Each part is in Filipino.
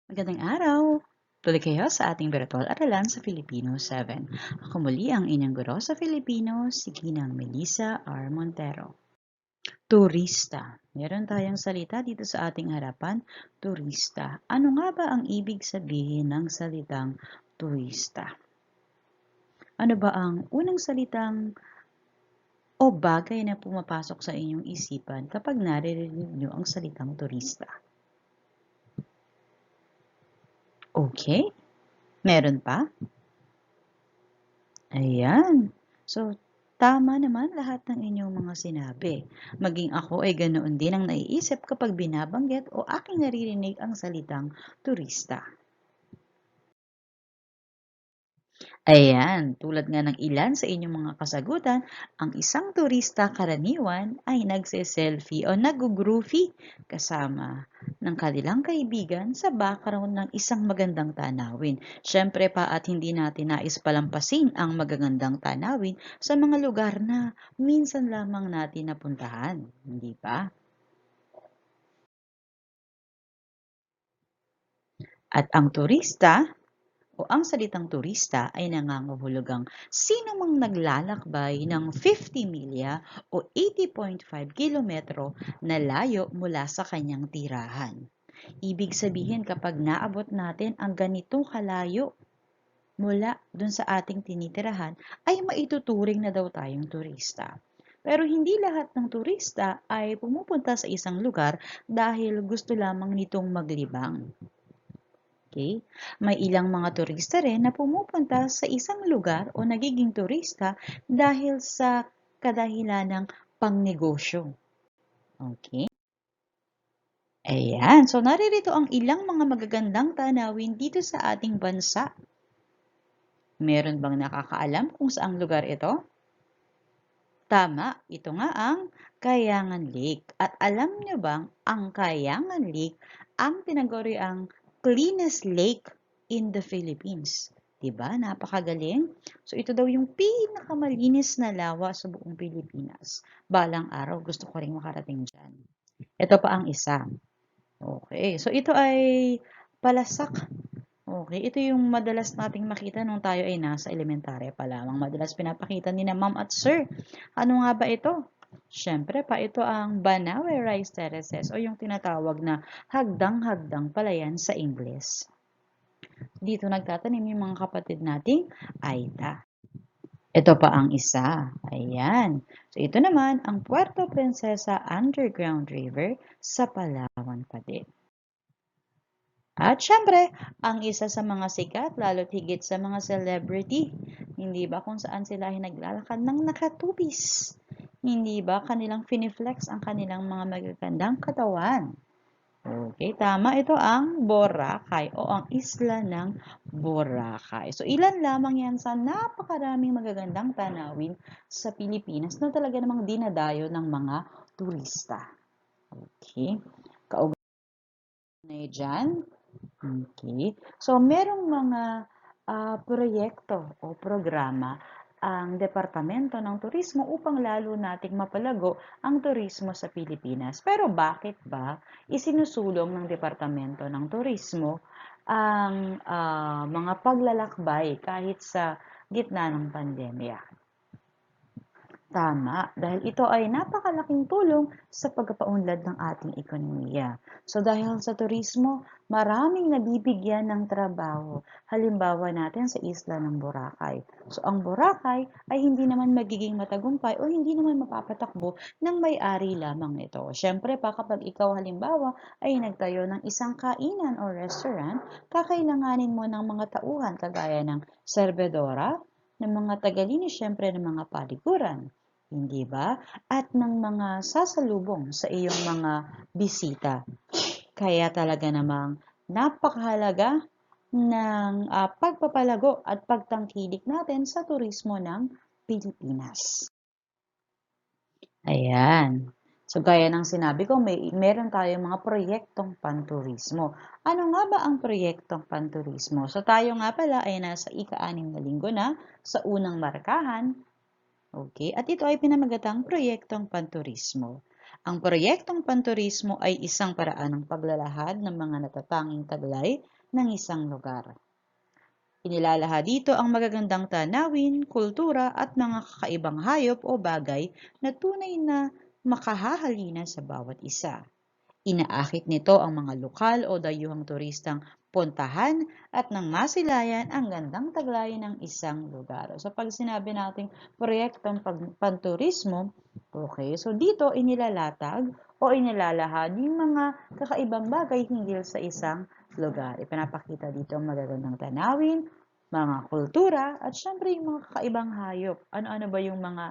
Magandang araw! Tuloy kayo sa ating virtual aralan sa Filipino 7. Ako muli ang inyong guro sa Filipino, si Ginang Melissa R. Montero. Turista. Meron tayong salita dito sa ating harapan, turista. Ano nga ba ang ibig sabihin ng salitang turista? Ano ba ang unang salitang o bagay na pumapasok sa inyong isipan kapag naririnig nyo ang salitang turista? Okay? Meron pa? Ayan. So, tama naman lahat ng inyong mga sinabi. Maging ako ay ganoon din ang naiisip kapag binabanggit o aking naririnig ang salitang turista. Ayan, tulad nga ng ilan sa inyong mga kasagutan, ang isang turista karaniwan ay nagse-selfie o nag-groovy kasama ng kanilang kaibigan sa background ng isang magandang tanawin. Siyempre pa at hindi natin nais palampasin ang magagandang tanawin sa mga lugar na minsan lamang natin napuntahan, hindi ba? At ang turista o ang salitang turista ay nangangahulugang sino mang naglalakbay ng 50 milya o 80.5 kilometro na layo mula sa kanyang tirahan. Ibig sabihin kapag naabot natin ang ganitong kalayo mula dun sa ating tinitirahan ay maituturing na daw tayong turista. Pero hindi lahat ng turista ay pumupunta sa isang lugar dahil gusto lamang nitong maglibang. Okay? May ilang mga turista rin na pumupunta sa isang lugar o nagiging turista dahil sa kadahilan ng pangnegosyo. Okay? Ayan. So, naririto ang ilang mga magagandang tanawin dito sa ating bansa. Meron bang nakakaalam kung saang lugar ito? Tama, ito nga ang Kayangan Lake. At alam nyo bang ang Kayangan Lake ang tinaguriang cleanest lake in the Philippines? Diba? Napakagaling. So ito daw yung pinakamalinis na lawa sa buong Pilipinas. Balang araw, gusto ko rin makarating dyan. Ito pa ang isa. Okay, so ito ay Palasak. Okay, ito yung madalas nating makita nung tayo ay nasa elementarya pa lamang. Madalas pinapakita ni na ma'am at sir. Ano nga ba ito? Siyempre pa ito ang Banawe Rice Terraces o yung tinatawag na hagdang-hagdang palayan sa Ingles. Dito nagtatanim yung mga kapatid nating Aita. Ito pa ang isa. Ayan. So ito naman ang Puerto Princesa Underground River sa Palawan pa din. At syempre, ang isa sa mga sikat, lalo't higit sa mga celebrity, hindi ba kung saan sila ay naglalakad ng nakatubis? Hindi ba kanilang finiflex ang kanilang mga magagandang katawan? Okay, tama. Ito ang Boracay o ang isla ng Boracay. So, ilan lamang yan sa napakaraming magagandang tanawin sa Pilipinas na talaga namang dinadayo ng mga turista. Okay. Kaugnay dyan, okay. So, merong mga proyekto o programa ang Departamento ng Turismo upang lalo nating mapalago ang turismo sa Pilipinas. Pero bakit ba isinusulong ng Departamento ng Turismo ang mga paglalakbay kahit sa gitna ng pandemya? Tama, dahil ito ay napakalaking tulong sa pagpapaunlad ng ating ekonomiya. So dahil sa turismo, maraming nabibigyan ng trabaho. Halimbawa natin sa isla ng Boracay. So ang Boracay ay hindi naman magiging matagumpay o hindi naman mapapatakbo ng may-ari lamang nito. Siyempre pa kapag ikaw halimbawa ay nagtayo ng isang kainan o restaurant, kakailanganin mo ng mga tauhan kagaya ng serbedora, ng mga tagalinis siyempre ng mga paliguran. Hindi ba? At ng mga sasalubong sa iyong mga bisita. Kaya talaga namang napakahalaga ng pagpapalago at pagtangkilik natin sa turismo ng Pilipinas. Ayan. So gaya ng sinabi ko, meron tayong mga proyektong panturismo. Ano nga ba ang proyektong panturismo? So tayo nga pala ay nasa ika-6 na linggo na sa unang markahan. Okay, at ito ay pinamagatang proyektong panturismo. Ang proyektong panturismo ay isang paraan ng paglalahad ng mga natatanging taglay ng isang lugar. Inilalahad dito ang magagandang tanawin, kultura at mga kakaibang hayop o bagay na tunay na makahahalina sa bawat isa. Inaakit nito ang mga lokal o dayuhang turistang puntahan at nang masilayan ang gandang taglay ng isang lugar. So pag sinabi nating proyektong panturismo, okay, so dito inilalatag o inilalahad yung mga kakaibang bagay hinggil sa isang lugar. Ipinapakita dito ang magagandang tanawin, mga kultura, at syempre yung mga kakaibang hayop. Ano-ano ba yung mga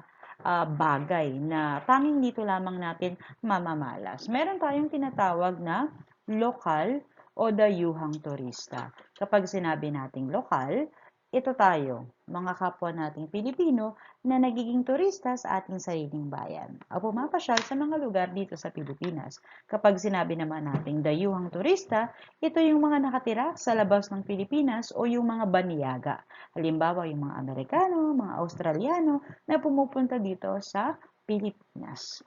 bagay na tanging dito lamang natin mamamalas. Meron tayong tinatawag na lokal o dayuhang turista. Kapag sinabi nating lokal, ito tayo, mga kapwa nating Pilipino na nagiging turista sa ating sariling bayan o pumapasyal sa mga lugar dito sa Pilipinas. Kapag sinabi naman nating dayuhang turista, ito yung mga nakatira sa labas ng Pilipinas o yung mga baniyaga. Halimbawa, yung mga Amerikano, mga Australiano na pumupunta dito sa Pilipinas.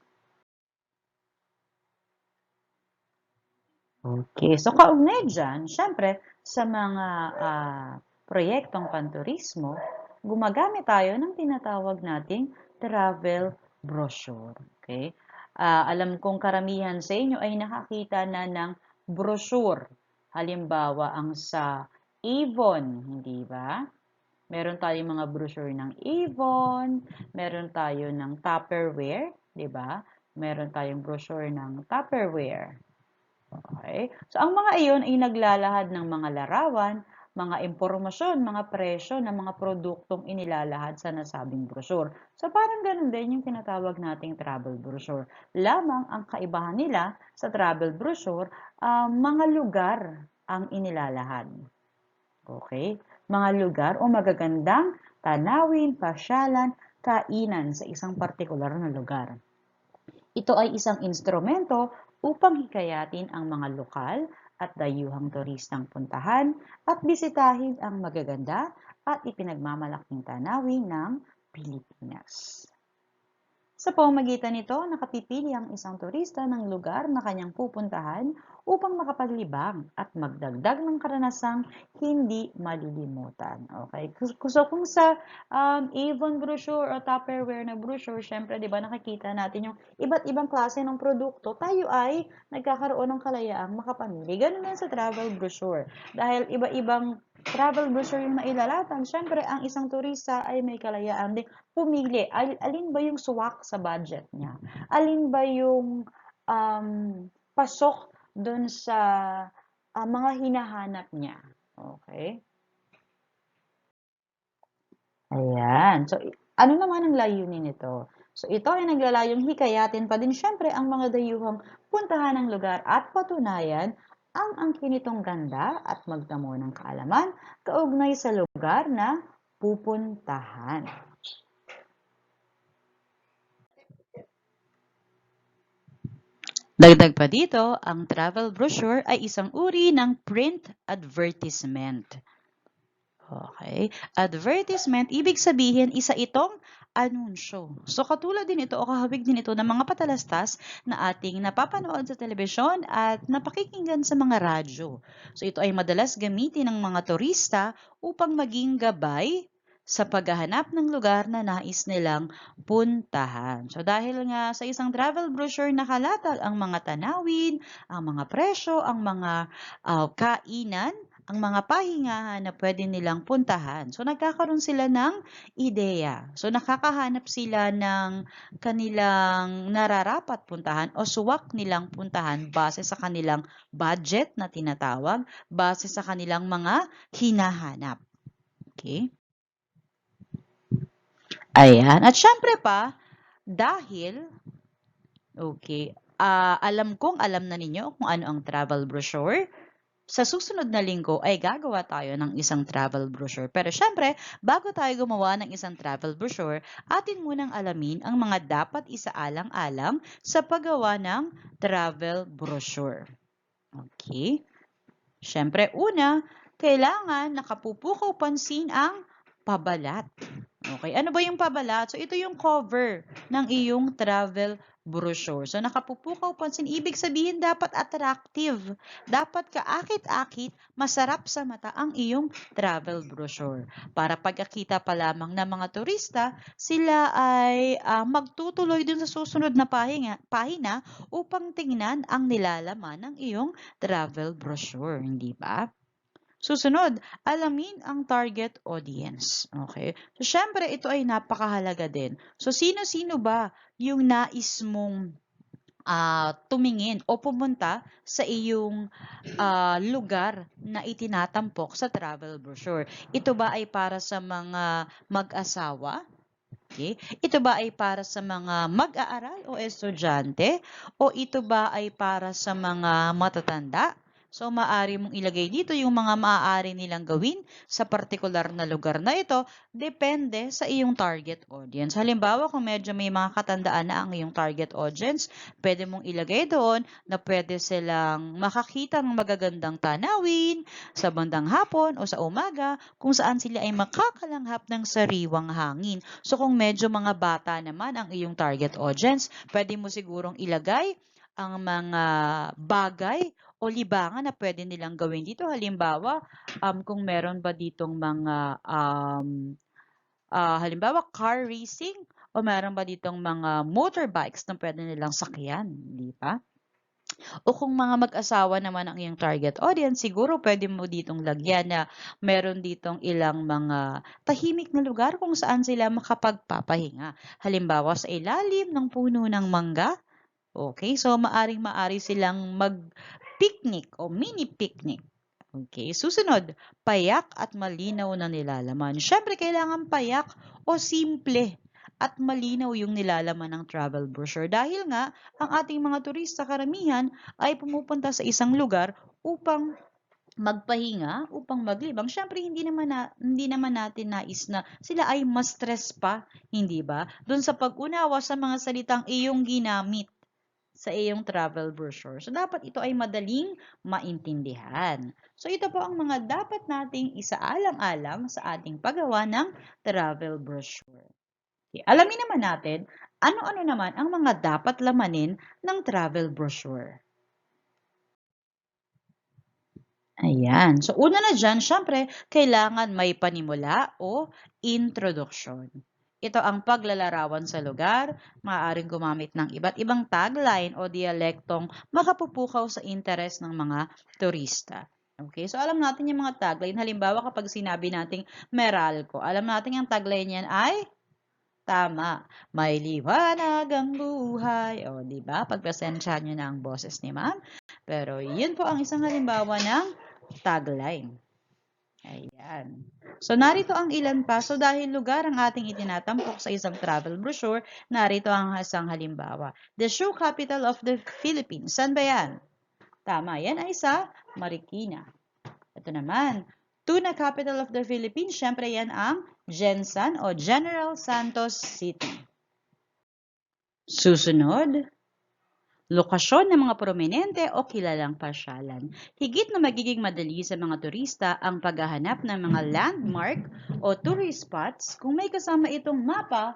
Okay, so kaugnay dyan, syempre, sa mga proyektong panturismo, gumagamit tayo ng tinatawag nating travel brochure. Okay? Alam kong karamihan sa inyo ay nakakita na ng brochure. Halimbawa, ang sa Avon, hindi ba? Meron tayong mga brochure ng Avon, meron tayo ng Tupperware, di ba? Meron tayong brochure ng Tupperware. Okay? So, ang mga iyon ay naglalahad ng mga larawan, mga impormasyon, mga presyo ng mga produktong inilalahad sa nasabing brochure. So, parang ganun din yung tinatawag nating travel brochure. Lamang ang kaibahan nila sa travel brochure, mga lugar ang inilalahad. Okay? Mga lugar o magagandang tanawin, pasyalan, kainan sa isang partikular na lugar. Ito ay isang instrumento upang hikayatin ang mga lokal at dayuhang turistang puntahan at bisitahin ang magaganda at ipinagmamalaking tanawin ng Pilipinas. Sa pamamagitan nito, nakapipili ang isang turista ng lugar na kanyang pupuntahan upang makapaglibang at magdagdag ng karanasang hindi malilimutan. Okay? So kung sa Avon brochure o Tupperware na brochure, syempre, di ba, nakikita natin yung iba't ibang klase ng produkto, tayo ay nagkakaroon ng kalayaang makapamili. Ganun din sa travel brochure. Dahil iba-ibang travel brochure yung nailalatag, syempre, ang isang turista ay may kalayaan din pumili. Alin ba yung swak sa budget niya? Alin ba yung pasok doon sa mga hinahanap niya? Okay? Ayan. So, ano naman ang layunin nito? So, ito ay naglalayong hikayatin pa din syempre ang mga dayuhang puntahan ng lugar at patunayan ang angkin nitong ganda at magdamo ng kaalaman kaugnay sa lugar na pupuntahan. Dagdag pa dito, ang travel brochure ay isang uri ng print advertisement. Okay. Advertisement, ibig sabihin, isa itong anunsyo. So, katulad din ito o kahawig din ito ng mga patalastas na ating napapanood sa telebisyon at napakikinggan sa mga radyo. So, ito ay madalas gamitin ng mga turista upang maging gabay sa paghahanap ng lugar na nais nilang puntahan. So, dahil nga sa isang travel brochure nakalatag ang mga tanawin, ang mga presyo, ang mga kainan, ang mga pahingahan na pwede nilang puntahan. So, nagkakaroon sila ng ideya. So, nakakahanap sila ng kanilang nararapat puntahan o suwak nilang puntahan base sa kanilang budget na tinatawag, base sa kanilang mga hinahanap. Okay? Ayan. At syempre pa, dahil, okay, alam kong alam na ninyo kung ano ang travel brochure. Sa susunod na linggo ay gagawa tayo ng isang travel brochure. Pero syempre, bago tayo gumawa ng isang travel brochure, atin munang alamin ang mga dapat isaalang-alang sa paggawa ng travel brochure. Okay? Syempre, una, kailangan nakapupukaw pansin ang pabalat. Okay, ano ba yung pabalat? So, ito yung cover ng iyong travel brochure. So, nakapupukaw pansin. Ibig sabihin, dapat attractive. Dapat kaakit-akit, masarap sa mata ang iyong travel brochure. Para pagkakita pa lamang ng mga turista, sila ay magtutuloy dun sa susunod na pahina upang tingnan ang nilalaman ng iyong travel brochure. Hindi ba? Susunod, alamin ang target audience. Okay? So, syempre, ito ay napakahalaga din. So, sino-sino ba yung nais mong tumingin o pumunta sa iyong lugar na itinatampok sa travel brochure? Ito ba ay para sa mga mag-asawa? Okay? Ito ba ay para sa mga mag-aaral o estudyante? O ito ba ay para sa mga matatanda? So, maaari mong ilagay dito yung mga maaari nilang gawin sa partikular na lugar na ito, depende sa iyong target audience. Halimbawa, kung medyo may mga katandaan na ang iyong target audience, pwede mong ilagay doon na pwede silang makakita ng magagandang tanawin sa bandang hapon o sa umaga, kung saan sila ay makakalanghap ng sariwang hangin. So, kung medyo mga bata naman ang iyong target audience, pwede mo sigurong ilagay ang mga bagay o libangan na pwede nilang gawin dito. Halimbawa, kung meron ba ditong mga, halimbawa, car racing, o meron ba ditong mga motorbikes na pwede nilang sakyan, di ba? O kung mga mag-asawa naman ang iyong target audience, siguro pwede mo ditong lagyan na meron ditong ilang mga tahimik na lugar kung saan sila makapagpapahinga. Halimbawa, sa ilalim ng puno ng mangga. Okay, so maaring-maari silang mag-picnic o mini picnic. Okay, susunod, payak at malinaw na nilalaman. Siyempre, kailangan payak o simple at malinaw yung nilalaman ng travel brochure. Dahil nga, ang ating mga turista karamihan ay pumupunta sa isang lugar upang magpahinga, upang maglibang. Siyempre, hindi naman natin nais na sila ay ma-stress pa, hindi ba? Doon sa pag-unawa sa mga salitang iyong ginamit sa iyong travel brochure. So, dapat ito ay madaling maintindihan. So, ito po ang mga dapat nating isaalang-alang sa ating paggawa ng travel brochure. Okay. Alamin naman natin, ano-ano naman ang mga dapat lamanin ng travel brochure. Ayan. So, una na dyan, syempre, kailangan may panimula o introduction. Ito ang paglalarawan sa lugar, maaaring gumamit ng iba't ibang tagline o dialektong makapupukaw sa interes ng mga turista. Okay, so alam natin yung mga tagline. Halimbawa, kapag sinabi nating Meralco, alam natin yung tagline niyan ay tama. May liwanag ang buhay. O, di ba? Pagpasensyahan nyo na ang boses ni ma'am. Pero, yun po ang isang halimbawa ng tagline. Ayan. So, narito ang ilan pa. So, dahil lugar ang ating itinatampok sa isang travel brochure, narito ang isang halimbawa. The shoe capital of the Philippines. Saan ba yan? Tama. Yan ay sa Marikina. Ito naman. Tuna capital of the Philippines. Siyempre, yan ang Gensan o General Santos City. Susunod, lokasyon ng mga prominente o kilalang pasyalan. Higit na magiging madali sa mga turista ang paghahanap ng mga landmark o tourist spots kung may kasama itong mapa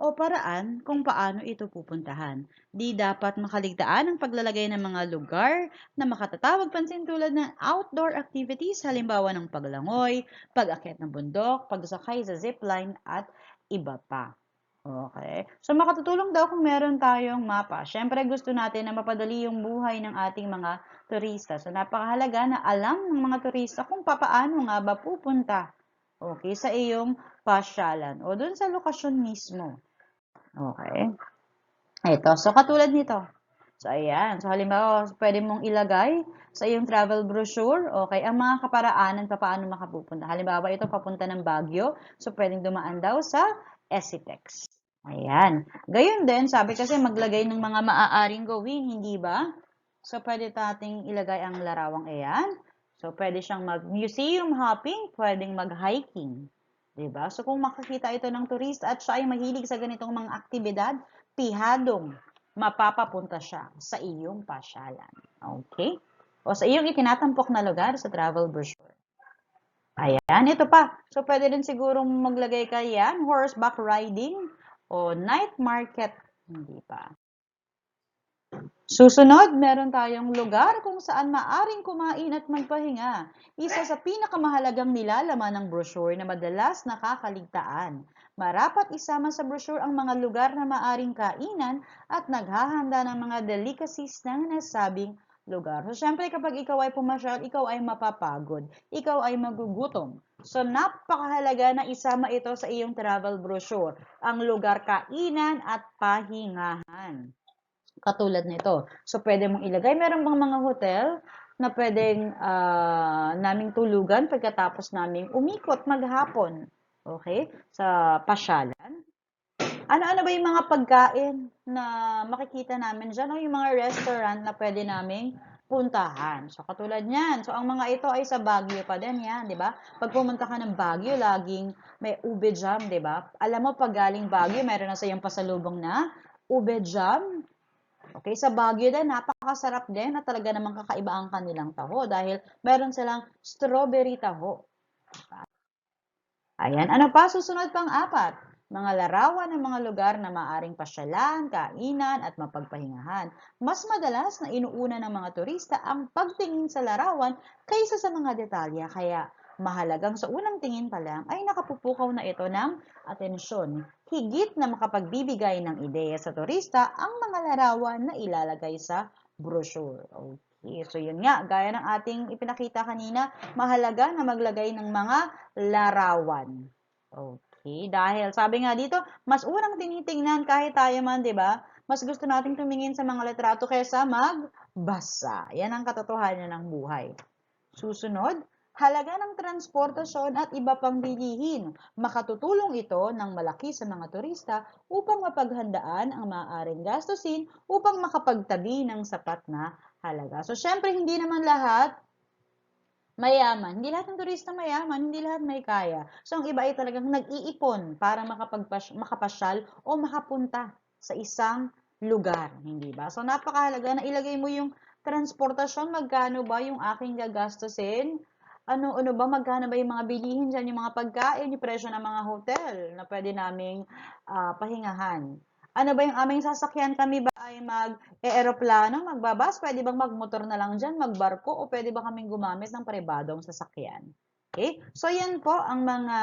o paraan kung paano ito pupuntahan. Di dapat makaligtaan ang paglalagay ng mga lugar na makatatawag pansin tulad ng outdoor activities, halimbawa ng paglangoy, pag-akyat ng bundok, pagsakay sa zipline at iba pa. Okay. So, makatutulong daw kung meron tayong mapa. Siyempre, gusto natin na mapadali yung buhay ng ating mga turista. So, napakahalaga na alam ng mga turista kung papaano nga ba pupunta, okay, sa iyong pasyalan o dun sa lokasyon mismo. Okay. Ito. So, katulad nito. So, ayan. So, halimbawa, pwede mong ilagay sa iyong travel brochure, okay, ang mga kaparaanan paano makapupunta. Halimbawa, ito papunta ng Baguio. So, pwedeng dumaan daw sa Esitex. Ayan. Gayun din, sabi kasi maglagay ng mga maaaring gawin, hindi ba? So, pwede nating ilagay ang larawang ayan. So, pwede siyang mag-museum hopping, pwedeng mag-hiking. Diba? So, kung makakita ito ng turista at siya ay mahilig sa ganitong mga aktibidad, pihadong mapapapunta siya sa iyong pasyalan. Okay? O sa iyong itinatampok na lugar sa travel brochure. Ayan, ito pa. So, pwede din sigurong maglagay ka yan, horseback riding o night market. Hindi pa. Susunod, meron tayong lugar kung saan maaring kumain at magpahinga. Isa sa pinakamahalagang nilalaman ng brochure na madalas nakakaligtaan. Marapat isama sa brochure ang mga lugar na maaring kainan at naghahanda ng mga delicacies ng nasabing lugar. So, syempre kapag ikaw ay pumasyal, ikaw ay mapapagod. Ikaw ay magugutom. So, napakahalaga na isama ito sa iyong travel brochure. Ang lugar kainan at pahingahan. Katulad nito. So, pwede mong ilagay. Meron bang mga hotel na pwedeng naming tulugan pagkatapos naming umikot maghapon? Okay? Sa pasyalan. Ano-ano ba yung mga pagkain na makikita namin dyan? O yung mga restaurant na pwede naming puntahan. So, katulad niyan. So, ang mga ito ay sa Baguio pa din yan, di ba? Pag pumunta ka ng Baguio, laging may ube jam, di ba? Alam mo, pag galing Baguio, meron na sa iyong pasalubong na ube jam. Okay, sa Baguio din, napakasarap din at talaga namang kakaiba ang kanilang taho dahil meron silang strawberry taho. Ayan, ano pa? Susunod pang apat. Mga larawan ng mga lugar na maaring pasyalan, kainan at mapagpahingahan. Mas madalas na inuuna ng mga turista ang pagtingin sa larawan kaysa sa mga detalya. Kaya mahalagang sa unang tingin pa lang ay nakapupukaw na ito ng atensyon. Higit na makapagbibigay ng ideya sa turista ang mga larawan na ilalagay sa brochure. Okay, so yun nga, gaya ng ating ipinakita kanina, mahalaga na maglagay ng mga larawan. Okay, dahil sabi nga dito, mas unang tinitingnan kahit tayo man, 'di ba? Mas gusto nating tumingin sa mga litrato kaysa magbasa. Yan ang katotohanan ng buhay. Susunod, halaga ng transportasyon at iba pang bilihin. Makatutulong ito ng malaki sa mga turista upang mapaghandaan ang maaaring gastusin upang makapagtabi ng sapat na halaga. So, syempre, hindi naman lahat mayaman. Hindi lahat ng turista mayaman, hindi lahat may kaya. So, ang iba ay talagang nag-iipon para makapasyal o makapunta sa isang lugar, hindi ba? So, napakahalaga na ilagay mo yung transportasyon, magkano ba yung aking gagastusin? Ano ba, magkano ba yung mga bilihin dyan, yung mga pagkain, yung presyo ng mga hotel na pwede naming pahingahan? Ano ba yung aming sasakyan? Kami ba ay mag-eeroplano, magbabas? Pwede bang magmotor na lang dyan, magbarko? O pwede ba kaming gumamit ng pribadong sasakyan? Okay? So, yan po ang mga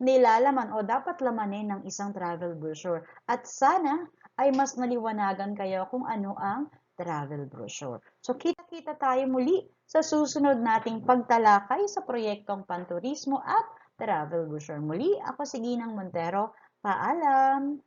nilalaman o dapat lamanin ng isang travel brochure. At sana ay mas naliwanagan kayo kung ano ang travel brochure. So, kita-kita tayo muli sa susunod nating pagtalakay sa proyektong panturismo at travel brochure. Muli, ako si Ginang Montero. Paalam!